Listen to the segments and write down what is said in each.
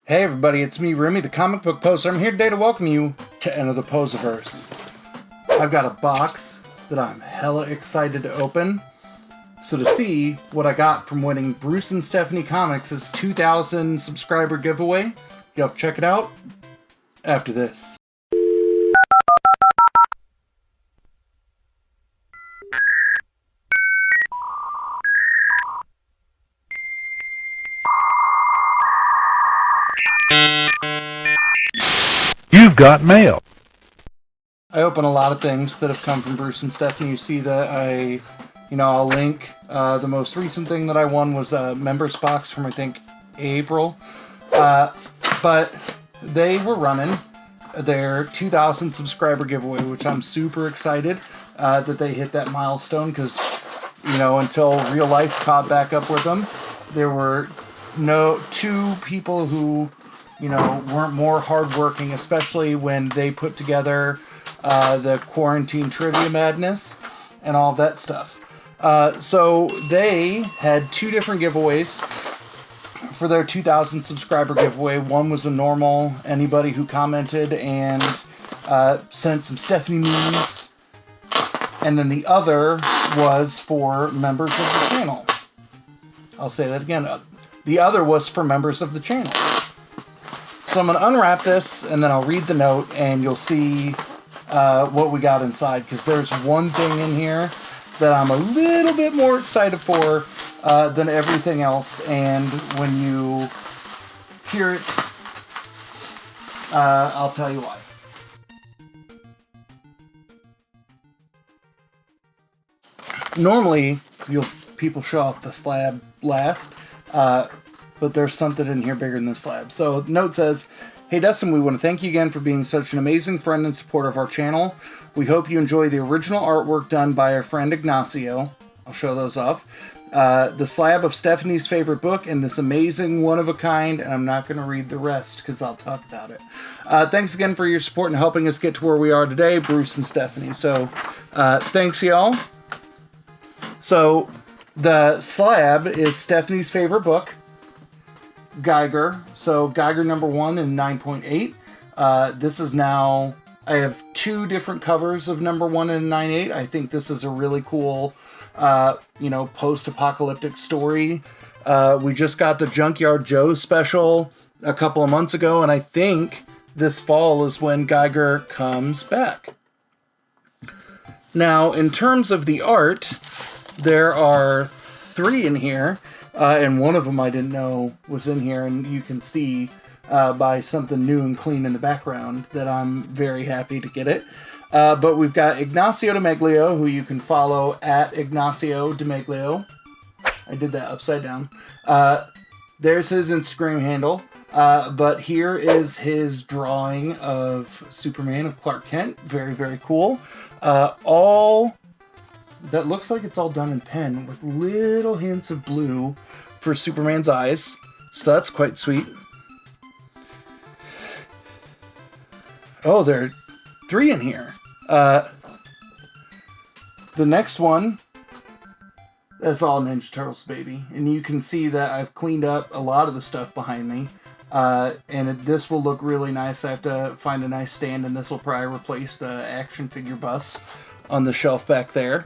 Hey everybody, it's me, Remy, the comic book poser. I'm here today to welcome you to Enter the Poserverse. I've got a box that I'm hella excited to open. So to see what I got from winning Bruce and Stephanie Comics' 2,000 subscriber giveaway, you'll have to check it out after this. You've got mail. I open a lot of things that have come from Bruce and Stephanie. You see that I'll link. The most recent thing that I won was a members box from, I think, April. But they were running their 2,000 subscriber giveaway, which I'm super excited that they hit that milestone because, until real life caught back up with them, there were two people who, weren't more hardworking, especially when they put together the quarantine trivia madness and all that stuff. So they had two different giveaways for their 2,000 subscriber giveaway. One was a normal, anybody who commented and sent some Stephanie memes. And then the other was for members of the channel. I'll say that again. The other was for members of the channel. So I'm going to unwrap this, and then I'll read the note, and you'll see what we got inside. Because there's one thing in here that I'm a little bit more excited for than everything else. And when you hear it, I'll tell you why. Normally, people show off the slab last, but there's something in here bigger than the slab. So the note says, "Hey Dustin, we want to thank you again for being such an amazing friend and supporter of our channel. We hope you enjoy the original artwork done by our friend Ignacio." I'll show those off. The slab of Stephanie's favorite book and this amazing one-of-a-kind, and I'm not going to read the rest because I'll talk about it. Thanks again for your support and helping us get to where we are today, Bruce and Stephanie. So thanks, y'all. So the slab is Stephanie's favorite book, Geiger. So Geiger number 1 in 9.8. This is now, I have two different covers of number 1 in 9.8. I think this is a really cool, post-apocalyptic story. We just got the Junkyard Joe special a couple of months ago, and I think this fall is when Geiger comes back. Now, in terms of the art, there are 3 in here. And one of them I didn't know was in here, and you can see by something new and clean in the background that I'm very happy to get it. But we've got Ignacio DeMeglio, who you can follow at Ignacio DeMeglio. I did that upside down. There's his Instagram handle. But here is his drawing of Superman, of Clark Kent. Very, very cool. That looks like it's all done in pen with little hints of blue for Superman's eyes. So that's quite sweet. Oh, there are 3 in here. The next one, that's all Ninja Turtles, baby. And you can see that I've cleaned up a lot of the stuff behind me. This will look really nice. I have to find a nice stand, and this will probably replace the action figure bus on the shelf back there.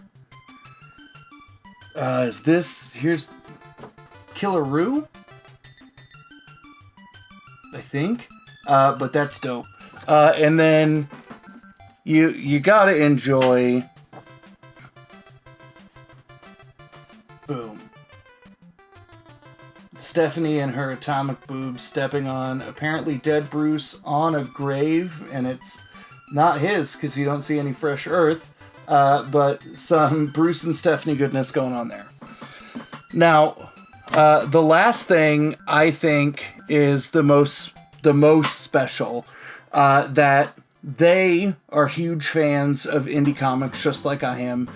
Here's Killer Roo, I think, but that's dope. And then you gotta enjoy, boom, Stephanie and her atomic boobs stepping on apparently dead Bruce on a grave, and it's not his because you don't see any fresh earth. But some Bruce and Stephanie goodness going on there. Now, the last thing I think is the most special, that they are huge fans of indie comics, just like I am.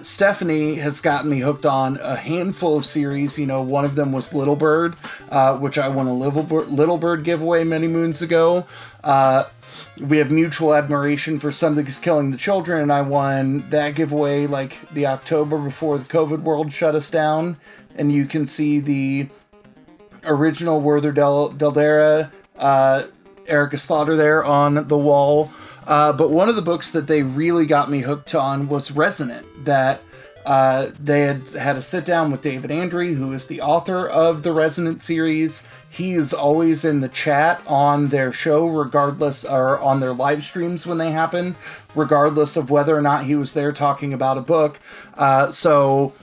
Stephanie has gotten me hooked on a handful of series. One of them was Little Bird, which I won a Little Bird giveaway many moons ago. We have mutual admiration for Something's Killing the Children, and I won that giveaway like the October before the COVID world shut us down. And you can see the original Werther Dell'Edera, Erica Slaughter there on the wall. But one of the books that they really got me hooked on was Resonant, that they had a sit down with David Andre, who is the author of the Resonant series. He is always in the chat on their show, regardless, or on their live streams when they happen, regardless of whether or not he was there talking about a book. So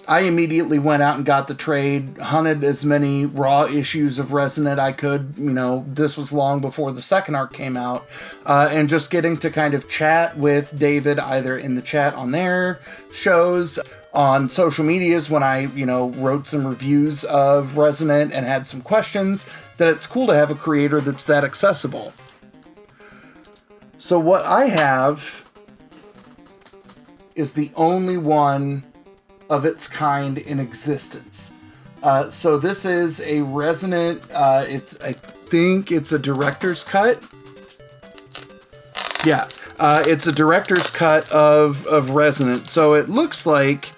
I immediately went out and got the trade, hunted as many raw issues of Resonant I could. You know, this was long before the second arc came out. And just getting to kind of chat with David, either in the chat on their shows, on social medias when I, wrote some reviews of Resonant and had some questions, that it's cool to have a creator that's that accessible. So what I have is the only one of its kind in existence. So this is a Resonant, I think it's a director's cut. Yeah, it's a director's cut of Resonant. So it looks like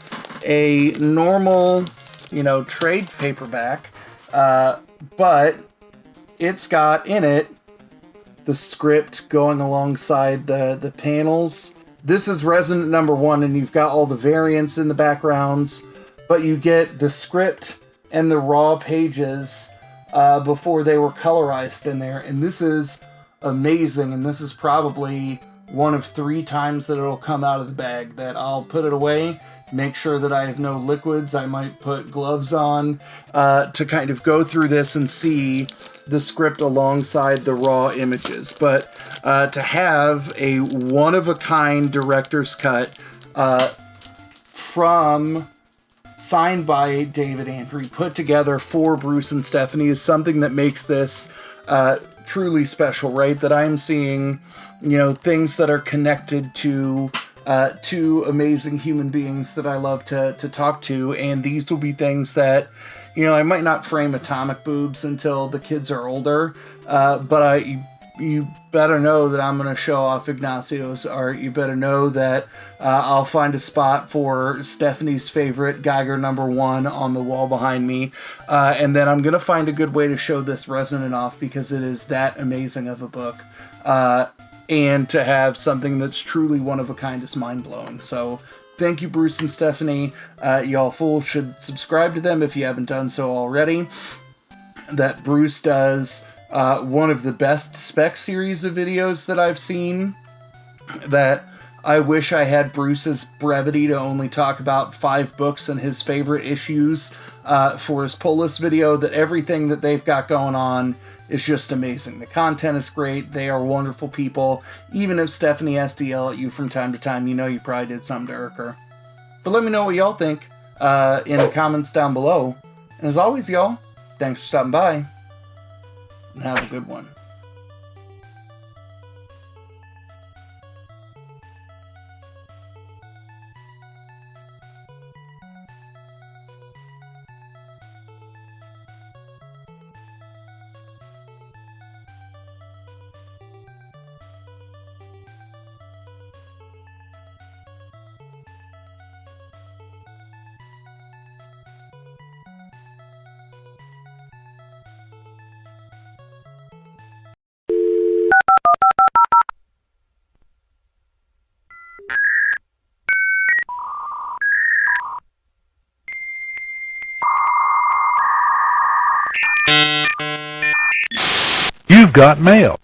a normal, trade paperback, but it's got in it the script going alongside the panels. This is Resonant number 1, and you've got all the variants in the backgrounds, but you get the script and the raw pages before they were colorized in there, and this is amazing, and this is probably one of 3 times that it'll come out of the bag, that I'll put it away, make sure that I have no liquids. I might put gloves on to kind of go through this and see the script alongside the raw images. But to have a one-of-a-kind director's cut signed by David Andre, put together for Bruce and Stephanie, is something that makes this truly special, right? That I'm seeing, things that are connected to two amazing human beings that I love to talk to, and these will be things that, I might not frame Atomic Boobs until the kids are older, but you better know that I'm going to show off Ignacio's art. You better know that I'll find a spot for Stephanie's favorite Geiger number 1 on the wall behind me, and then I'm going to find a good way to show this Resonant off, because it is that amazing of a book. And to have something that's truly one of a kind is mind-blowing. So thank you, Bruce and Stephanie. Y'all full should subscribe to them if you haven't done so already. That Bruce does one of the best spec series of videos that I've seen. That I wish I had Bruce's brevity to only talk about 5 books and his favorite issues for his pull list video. That everything that they've got going on is just amazing. The content is great. They are wonderful people. Even if Stephanie has to yell at you from time to time, you probably did something to irk her. But let me know what y'all think in the comments down below. And as always, y'all, thanks for stopping by, and have a good one. You've got mail.